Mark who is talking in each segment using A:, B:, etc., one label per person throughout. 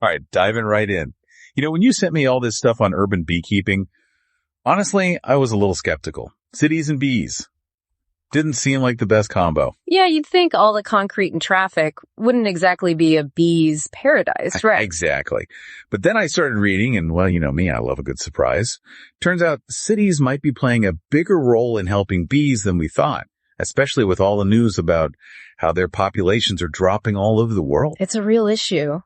A: All right, diving right in. When you sent me all this stuff on urban beekeeping, honestly, I was a little skeptical. Cities and bees didn't seem like the best combo.
B: Yeah, you'd think all the concrete and traffic wouldn't exactly be a bee's paradise, right?
A: Exactly. But then I started reading, and well, you know me, I love a good surprise. Turns out cities might be playing a bigger role in helping bees than we thought, especially with all the news about how their populations are dropping all over the world.
B: It's a real issue.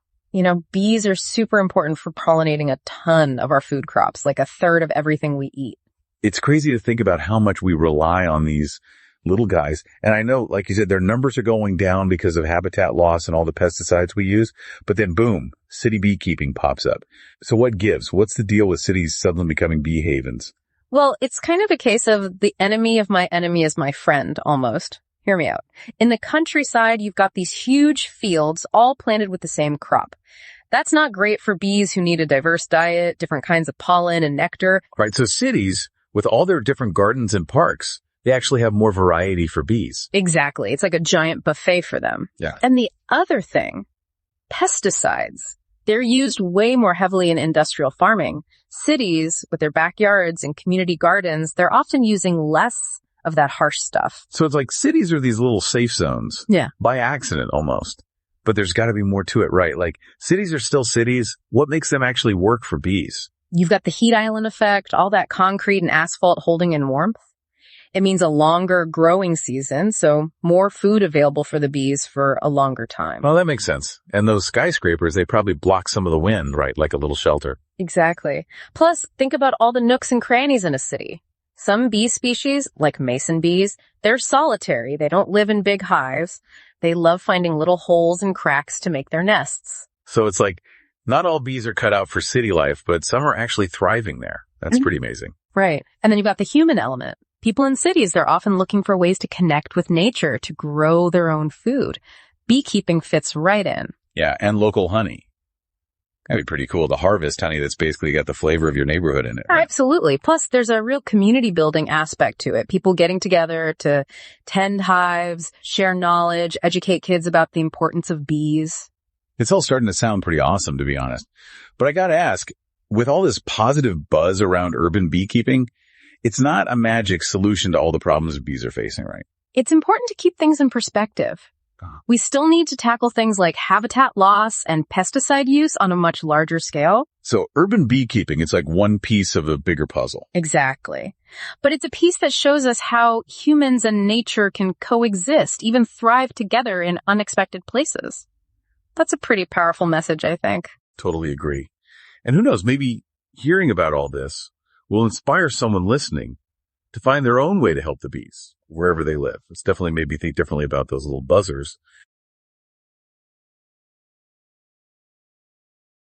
B: Bees are super important for pollinating a ton of our food crops, like a third of everything we eat.
A: It's crazy to think about how much we rely on these little guys. And I know, like you said, their numbers are going down because of habitat loss and all the pesticides we use. But then boom, city beekeeping pops up. So what gives? What's the deal with cities suddenly becoming bee havens?
B: Well, it's kind of a case of the enemy of my enemy is my friend, almost. Hear me out. In the countryside, you've got these huge fields all planted with the same crop. That's not great for bees who need a diverse diet, different kinds of pollen and nectar.
A: Right. So cities, with all their different gardens and parks, they actually have more variety for bees.
B: Exactly. It's like a giant buffet for them.
A: Yeah.
B: And the other thing, pesticides. They're used way more heavily in industrial farming. Cities, with their backyards and community gardens, they're often using less of that harsh stuff.
A: So it's like cities are these little safe zones.
B: Yeah.
A: By accident almost. But there's got to be more to it, right? Like cities are still cities. What makes them actually work for bees?
B: You've got the heat island effect, all that concrete and asphalt holding in warmth. It means a longer growing season, so more food available for the bees for a longer time.
A: Well, that makes sense. And those skyscrapers, they probably block some of the wind, right? Like a little shelter.
B: Exactly. Plus, think about all the nooks and crannies in a city. Some bee species, like mason bees, they're solitary. They don't live in big hives. They love finding little holes and cracks to make their nests.
A: So it's like, not all bees are cut out for city life, but some are actually thriving there. That's pretty amazing.
B: Right. And then you've got the human element. People in cities, they're often looking for ways to connect with nature, to grow their own food. Beekeeping fits right in.
A: Yeah, and local honey. That'd be pretty cool to harvest honey that's basically got the flavor of your neighborhood in it. Right?
B: Absolutely. Plus, there's a real community building aspect to it. People getting together to tend hives, share knowledge, educate kids about the importance of bees.
A: It's all starting to sound pretty awesome, to be honest. But I gotta ask, with all this positive buzz around urban beekeeping, it's not a magic solution to all the problems bees are facing, right?
B: It's important to keep things in perspective. We still need to tackle things like habitat loss and pesticide use on a much larger scale.
A: So urban beekeeping, it's like one piece of a bigger puzzle.
B: Exactly. But it's a piece that shows us how humans and nature can coexist, even thrive together in unexpected places. That's a pretty powerful message, I think.
A: Totally agree. And who knows, maybe hearing about all this will inspire someone listening to find their own way to help the bees wherever they live. It's definitely made me think differently about those little buzzers